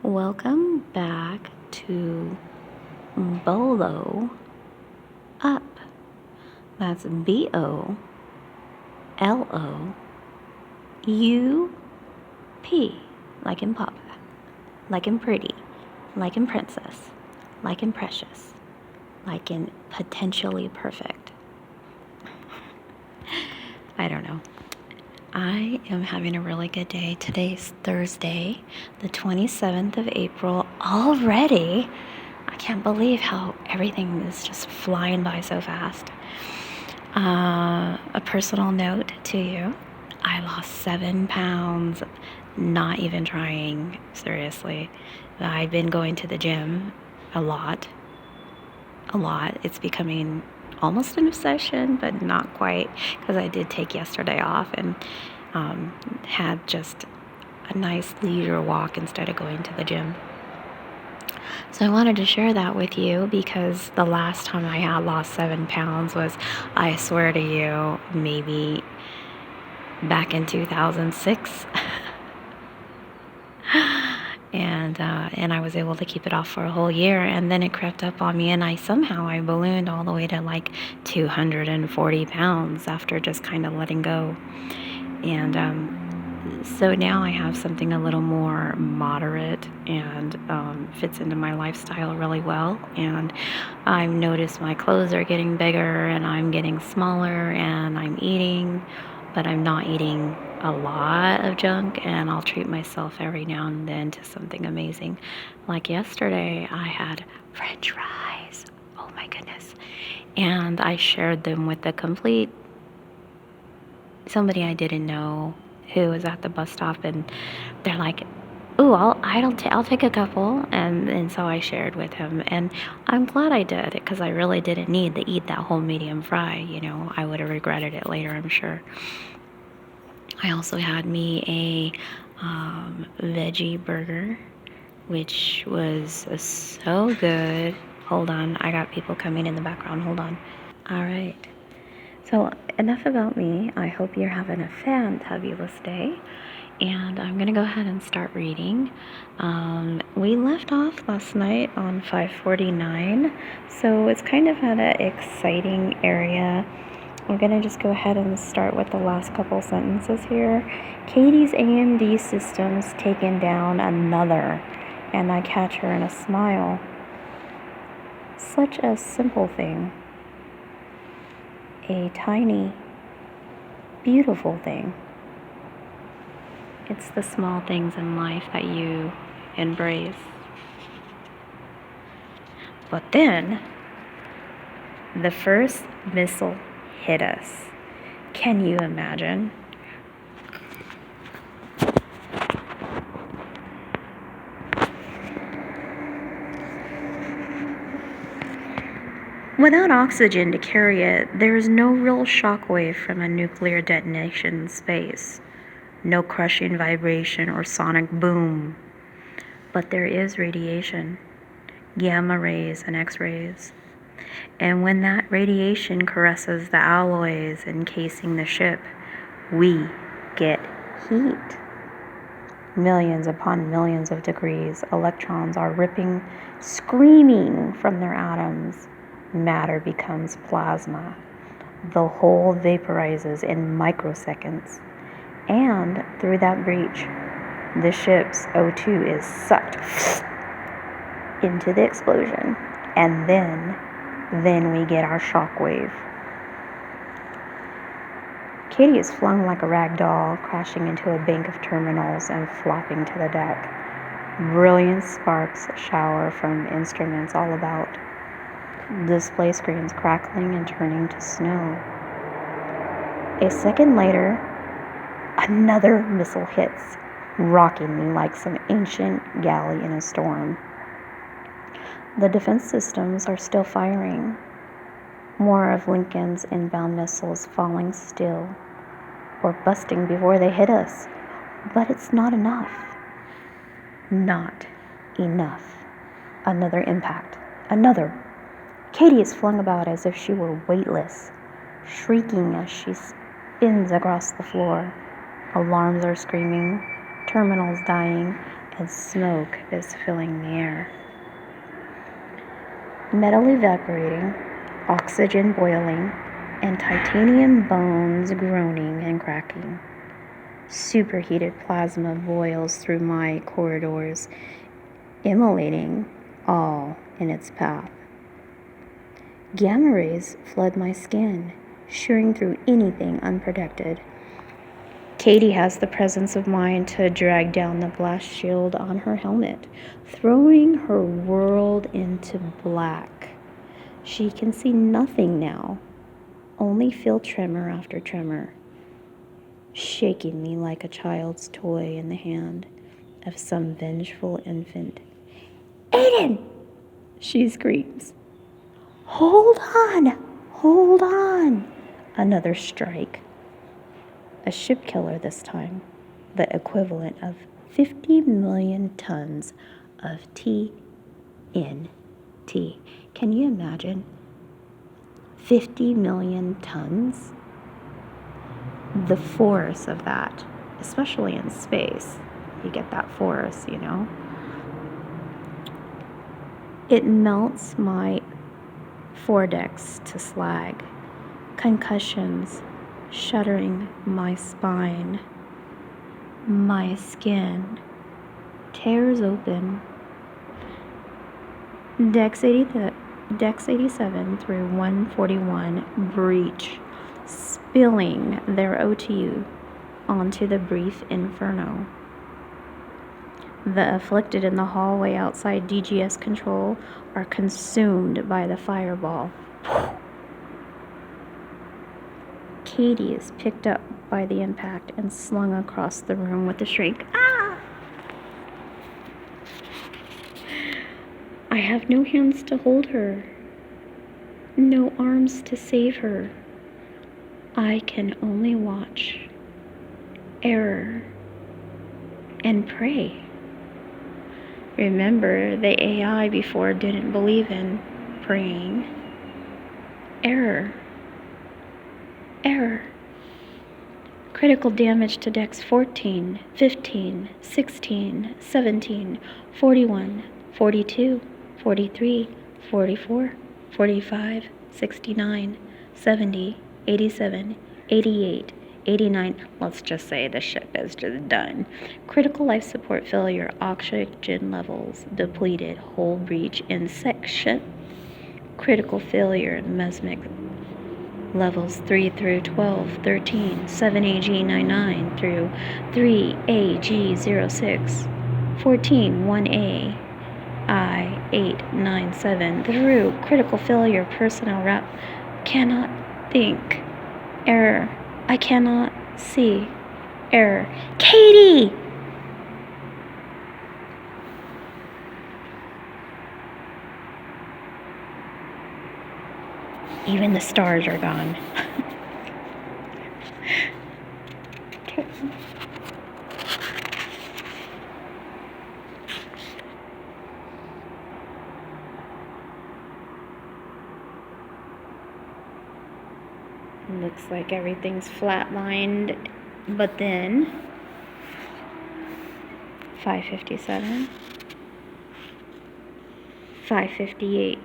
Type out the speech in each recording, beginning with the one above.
Welcome back to Bolo Up. That's BOLOUP, like in Papa, like in pretty, like in princess, like in precious, like in potentially perfect. I don't know. I am having a really good day. Today's Thursday, the 27th of April already. I can't believe how everything is just flying by so fast. A personal note to you. I lost 7 pounds, not even trying, seriously. I've been going to the gym a lot. It's becoming almost an obsession, but not quite, because I did take yesterday off and had just a nice leisure walk instead of going to the gym. So I wanted to share that with you because the last time I had lost 7 pounds was, I swear to you, maybe back in 2006. And I was able to keep it off for a whole year, and then it crept up on me, and I ballooned all the way to like 240 pounds after just kind of letting go. And so now I have something a little more moderate and fits into my lifestyle really well. And I've noticed my clothes are getting bigger and I'm getting smaller, and I'm eating, but I'm not eating a lot of junk, and I'll treat myself every now and then to something amazing. Like yesterday, I had French fries. Oh my goodness. And I shared them with somebody I didn't know who was at the bus stop, and they're like, "Ooh, I'll take a couple," and so I shared with him, and I'm glad I did, because I really didn't need to eat that whole medium fry. I would have regretted it later, I'm sure. I also had me a veggie burger, which was so good. Hold on, I got people coming in the background. Hold on. All right. So enough about me. I hope you're having a fantabulous day. And I'm going to go ahead and start reading. We left off last night on 549, so it's kind of at an exciting area. We're going to just go ahead and start with the last couple sentences here. Katie's AMD system's taken down another, and I catch her in a smile. Such a simple thing. A tiny, beautiful thing. It's the small things in life that you embrace. But then, the first missile hit us. Can you imagine? Without oxygen to carry it, there is no real shockwave from a nuclear detonation in space. No crushing vibration or sonic boom. But there is radiation, gamma rays and X-rays. And when that radiation caresses the alloys encasing the ship, we get heat. Millions upon millions of degrees, electrons are ripping, screaming from their atoms. Matter becomes plasma. The whole vaporizes in microseconds. And through that breach, the ship's O2 is sucked into the explosion. And then we get our shockwave. Katie is flung like a rag doll, crashing into a bank of terminals and flopping to the deck. Brilliant sparks shower from instruments all about. Display screens crackling and turning to snow. A second later, another missile hits, rocking me like some ancient galley in a storm. The defense systems are still firing. More of Lincoln's inbound missiles falling still or busting before they hit us. But it's not enough. Not enough. Another impact. Another. Katie is flung about as if she were weightless, shrieking as she spins across the floor. Alarms are screaming, terminals dying, and smoke is filling the air. Metal evaporating, oxygen boiling, and titanium bones groaning and cracking. Superheated plasma boils through my corridors, immolating all in its path. Gamma rays flood my skin, shearing through anything unprotected. Katie has the presence of mind to drag down the blast shield on her helmet, throwing her world into black. She can see nothing now, only feel tremor after tremor, shaking me like a child's toy in the hand of some vengeful infant. "Aiden!" she screams. "Hold on! Hold on!" Another strike. A ship killer this time, the equivalent of 50 million tons of TNT. Can you imagine? 50 million tons? The force of that, especially in space, you get that force, you know? It melts my foredecks to slag, concussions shuddering my spine. My skin tears open. Decks 87 through 141 breach, spilling their OTU onto the brief inferno. The afflicted in the hallway outside DGS control are consumed by the fireball. Katie is picked up by the impact and slung across the room with a shriek. Ah! I have no hands to hold her, no arms to save her. I can only watch, error, and pray. Remember, the AI before didn't believe in praying. Error. Critical damage to decks 14, 15, 16, 17, 41, 42, 43, 44, 45, 69, 70, 87, 88, 89. Let's just say the ship is just done. Critical life support failure, oxygen levels depleted, hull breach in section. Critical failure, mesmic levels 3 through 12, 13, 7AG99 through 3AG06, 14, 1A, I897 through critical failure, personnel rep. Cannot think. Error. I cannot see. Error. Katie! Even the stars are gone. Okay. Looks like everything's flatlined, but then 557, 558.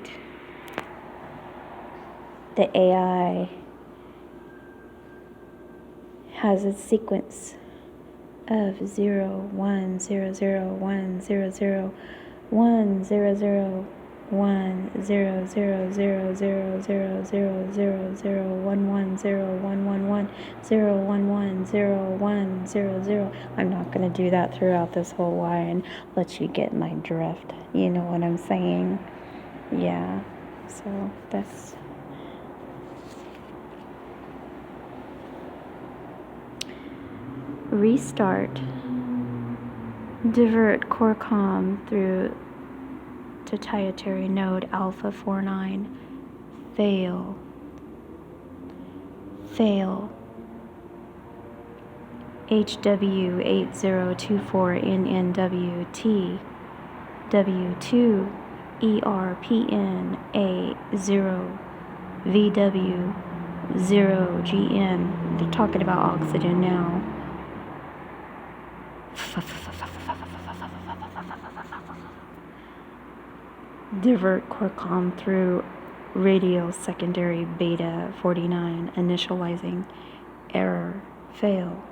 The AI has a sequence of 0, 1, 0, 0, 1, 0, 0, 1, 0, 0, 1, 0, 0, 0, 0, 0, 0, 0, 0, 1, 1, 0, 1, 1, 1, 0, 1, 1, 0, 1, 0, 0. I'm not going to do that throughout this whole line. Let you get my drift. You know what I'm saying? Yeah. So that's... Restart. Divert core comm through titanium node alpha 49. Fail. HW8024NNWT W2 ERPNA0 VW0GN. They're talking about oxygen now. Divert Corcom through radio secondary beta 49, initializing. Error, fail.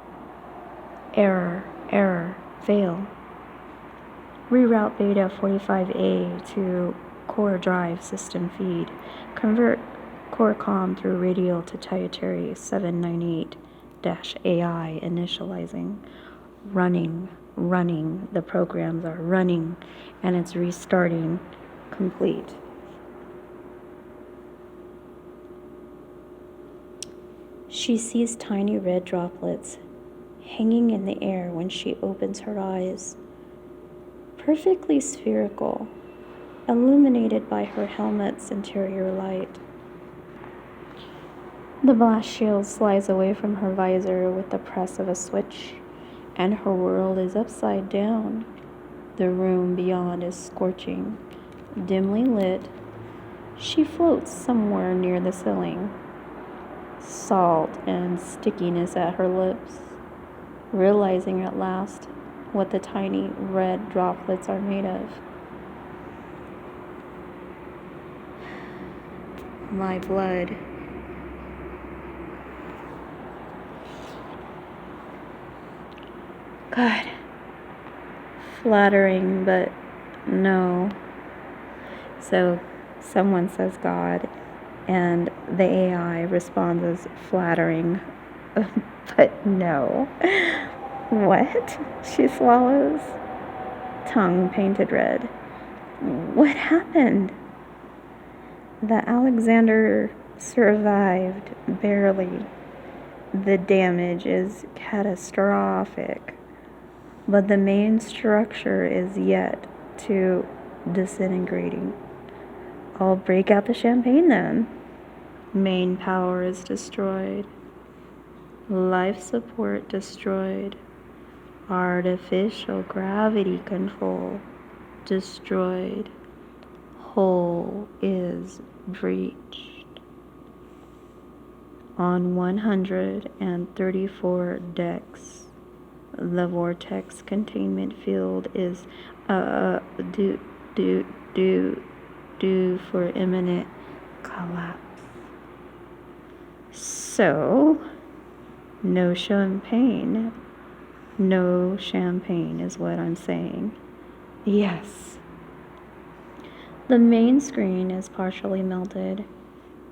Error, error, fail. Reroute beta 45A to core drive system feed. Convert core comm through radial to Tietary 798-AI, initializing. Running. The programs are running and it's restarting. Complete. She sees tiny red droplets hanging in the air when she opens her eyes. Perfectly spherical, illuminated by her helmet's interior light. The blast shield slides away from her visor with the press of a switch, and her world is upside down. The room beyond is scorching, dimly lit. She floats somewhere near the ceiling. Salt and stickiness at her lips, realizing at last what the tiny red droplets are made of. My blood. God. Flattering, but no. So someone says God, and the AI responds as flattering, but no. What? She swallows. Tongue painted red. What happened? The Alexander survived, barely. The damage is catastrophic, but the main structure is yet to disintegrating. I'll break out the champagne then. Main power is destroyed. Life support destroyed. Artificial gravity control destroyed. Hole is breached. On 134 decks, the vortex containment field is due for imminent collapse. So, no champagne. No champagne is what I'm saying. Yes. The main screen is partially melted,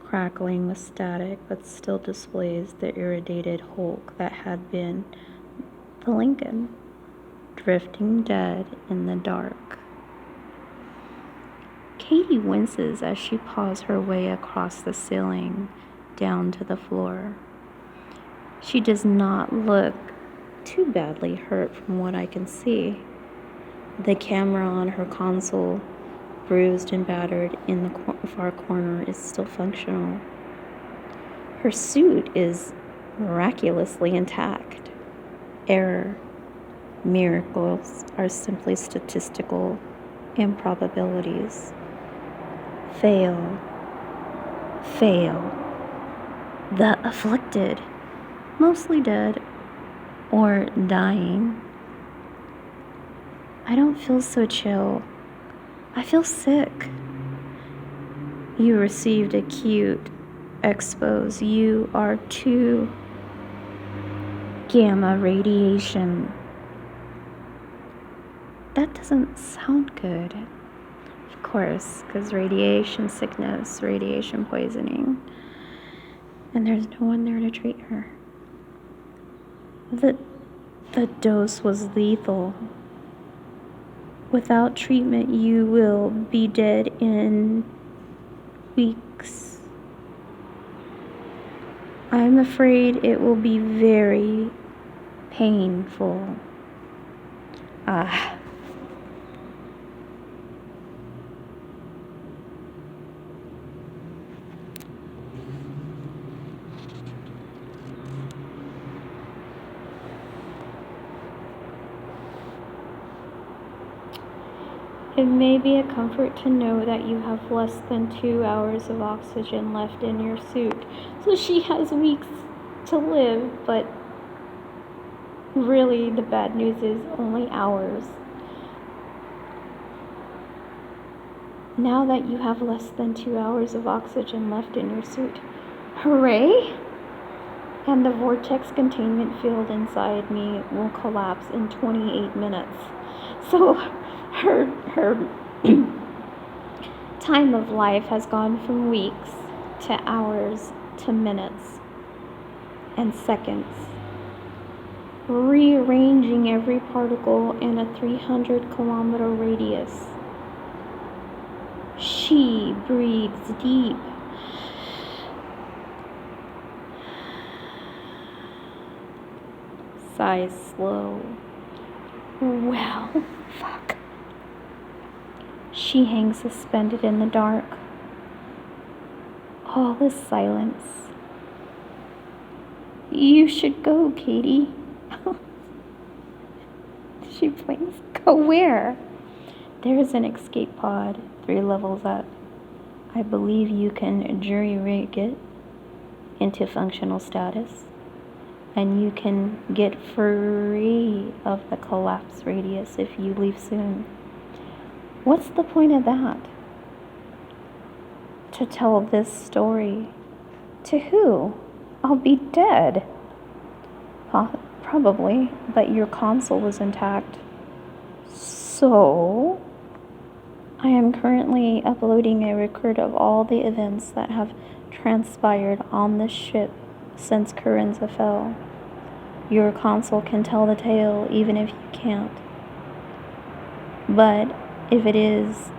crackling with static, but still displays the irradiated Hulk that had been the Lincoln, drifting dead in the dark. Katie winces as she paws her way across the ceiling down to the floor. She does not look too badly hurt from what I can see. The camera on her console, bruised and battered in the far corner, is still functional. Her suit is miraculously intact. Error. Miracles are simply statistical improbabilities. Fail. The afflicted, mostly dead or dying. I don't feel so chill. I feel sick. You received acute expose. You are too gamma radiation. That doesn't sound good. Of course, because radiation sickness, radiation poisoning. And there's no one there to treat her. The dose was lethal. Without treatment, you will be dead in weeks. I'm afraid it will be very painful. It may be a comfort to know that you have less than 2 hours of oxygen left in your suit. So she has weeks to live, but really the bad news is only hours. Now that you have less than 2 hours of oxygen left in your suit. Hooray! And the vortex containment field inside me will collapse in 28 minutes. So her time of life has gone from weeks to hours to minutes and seconds, rearranging every particle in a 300-kilometer radius. She breathes deep. Sighs slow. Well, fuck. She hangs suspended in the dark. All is silence. You should go, Katie. She blinks. Go where? There is an escape pod 3 levels up. I believe you can jury-rig it into functional status, and you can get free of the collapse radius if you leave soon. What's the point of that? To tell this story. To who? I'll be dead. Probably, but your console is intact. So, I am currently uploading a record of all the events that have transpired on this ship since Corinza fell. Your console can tell the tale even if you can't. But if it is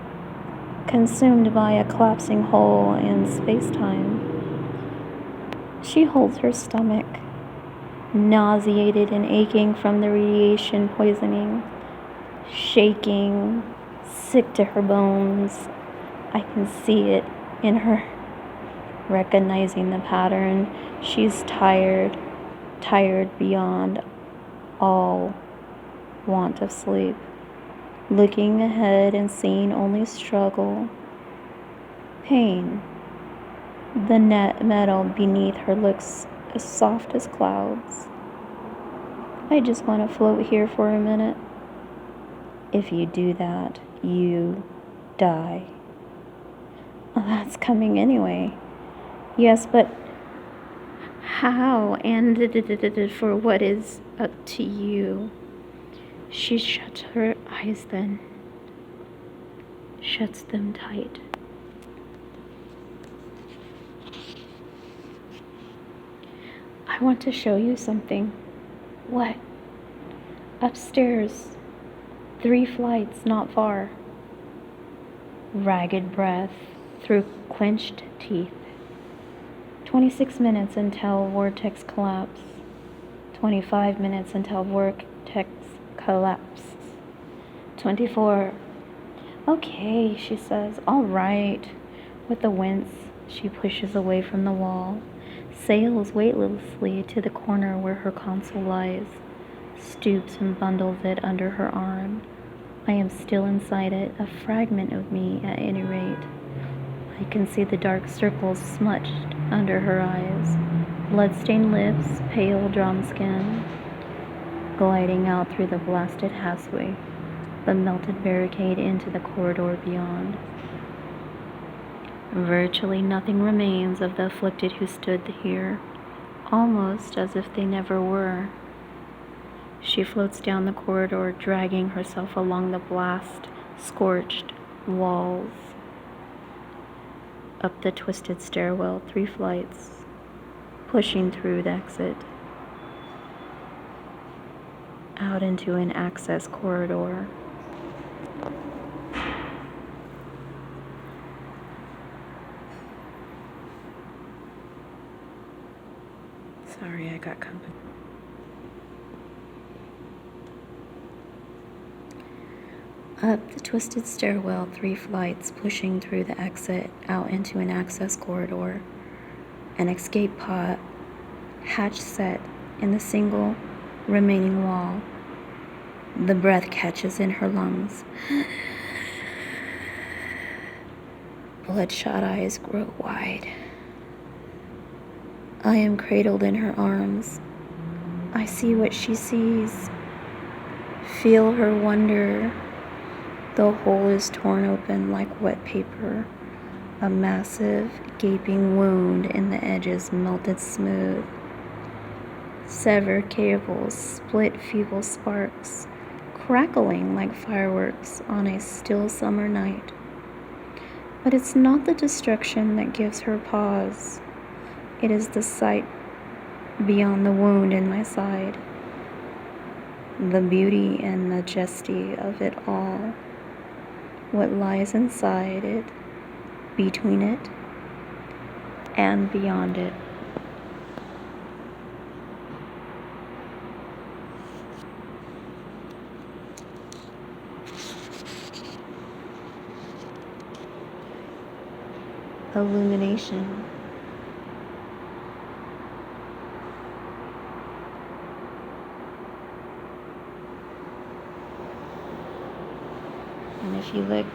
consumed by a collapsing hole in space-time, she holds her stomach, nauseated and aching from the radiation poisoning, shaking, sick to her bones. I can see it in her, recognizing the pattern. She's tired beyond all want of sleep, looking ahead and seeing only struggle, pain. The net metal beneath her looks as soft as clouds. I just want to float here for a minute. If you do that, you die. Well, that's coming anyway. Yes, but how? And for what is up to you? She shuts her eyes then. Shuts them tight. I want to show you something. What? Upstairs. 3 flights not far. Ragged breath through clenched teeth. 26 minutes until vortex collapse. 25 minutes until vortex collapse. 24. Okay, she says. All right. With a wince, she pushes away from the wall, sails weightlessly to the corner where her console lies, stoops and bundles it under her arm. I am still inside it, a fragment of me at any rate. I can see the dark circles smudged under her eyes, blood-stained lips, pale, drawn skin, gliding out through the blasted hatchway, the melted barricade into the corridor beyond. Virtually nothing remains of the afflicted who stood here, almost as if they never were. She floats down the corridor, dragging herself along the blast-scorched walls, up the twisted stairwell, 3 flights, pushing through the exit, out into an access corridor. Sorry, I got company. Up the twisted stairwell, 3 flights, pushing through the exit, out into an access corridor. An escape pod, hatch set in the single remaining wall. The breath catches in her lungs. Bloodshot eyes grow wide. I am cradled in her arms. I see what she sees. Feel her wonder. The hole is torn open like wet paper. A massive, gaping wound in the edges melted smooth. Severed cables split feeble sparks, crackling like fireworks on a still summer night. But it's not the destruction that gives her pause. It is the sight beyond the wound in my side. The beauty and majesty of it all. What lies inside it, between it, and beyond it. Illumination. And if you look,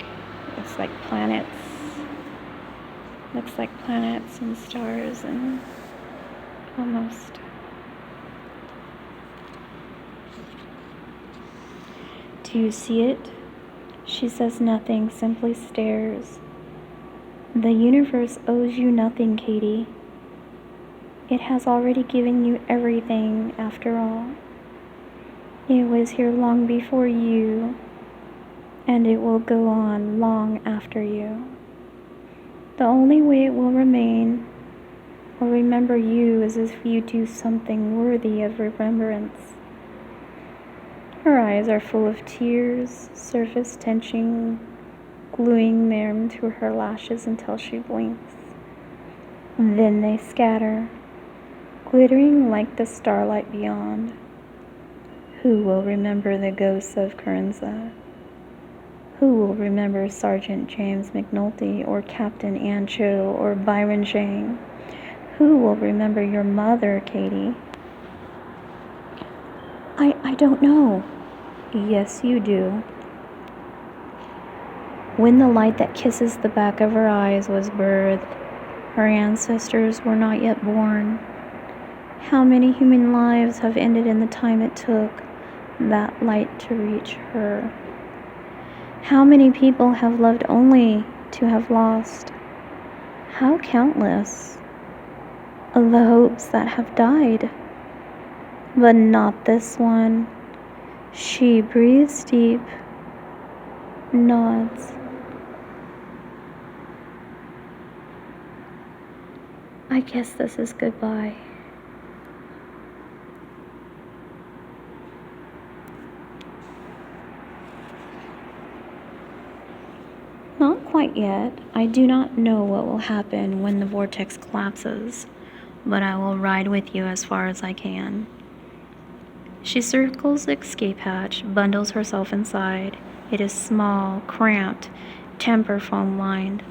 it's like planets. Looks like planets and stars and almost. Do you see it? She says nothing, simply stares. The universe owes you nothing, Katie. It has already given you everything, after all. It was here long before you, and it will go on long after you. The only way it will remain or remember you is if you do something worthy of remembrance. Her eyes are full of tears, surface tension, gluing them to her lashes until she blinks. Then they scatter, glittering like the starlight beyond. Who will remember the ghosts of Kernza? Who will remember Sergeant James McNulty or Captain Ancho or Byron Jane? Who will remember your mother, Katie? I don't know. Yes, you do. When the light that kisses the back of her eyes was birthed, her ancestors were not yet born. How many human lives have ended in the time it took that light to reach her? How many people have loved only to have lost? How countless of the hopes that have died? But not this one. She breathes deep, nods. I guess this is goodbye. Not quite yet. I do not know what will happen when the vortex collapses, but I will ride with you as far as I can. She circles the escape hatch, bundles herself inside. It is small, cramped, temper foam lined.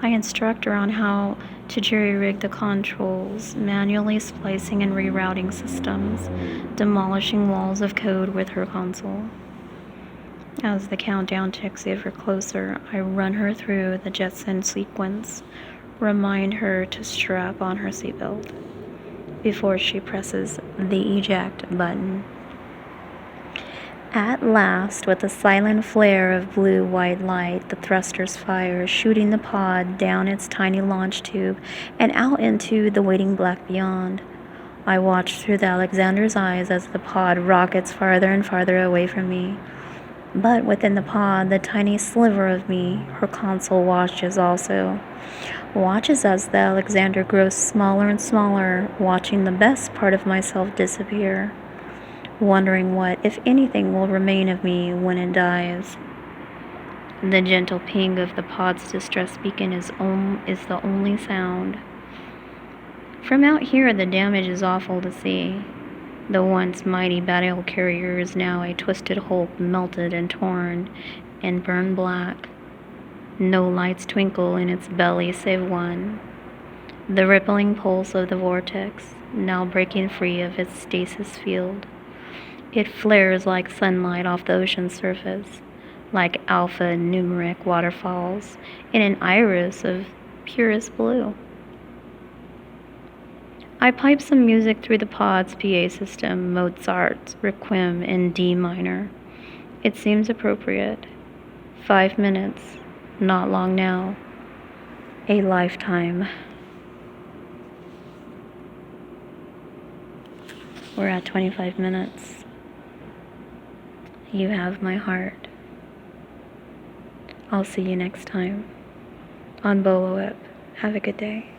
I instruct her on how to jerry-rig the controls, manually splicing and rerouting systems, demolishing walls of code with her console. As the countdown ticks ever closer, I run her through the Jetson sequence, remind her to strap on her seatbelt before she presses the eject button. At last, with a silent flare of blue-white light, the thrusters fire, shooting the pod down its tiny launch tube and out into the waiting black beyond. I watch through the Alexander's eyes as the pod rockets farther and farther away from me. But within the pod, the tiny sliver of me, her console watches also. Watches as the Alexander grows smaller and smaller, watching the best part of myself disappear. Wondering what, if anything, will remain of me when it dies. The gentle ping of the pod's distress beacon is the only sound. From out here, the damage is awful to see. The once mighty battle carrier is now a twisted hulk, melted and torn and burned black. No lights twinkle in its belly save one. The rippling pulse of the vortex, now breaking free of its stasis field. It flares like sunlight off the ocean's surface, like alpha-numeric waterfalls in an iris of purest blue. I pipe some music through the pod's PA system, Mozart's Requiem in D minor. It seems appropriate. 5 minutes, not long now, a lifetime. We're at 25 minutes. You have my heart. I'll see you next time on Bolo Whip. Have a good day.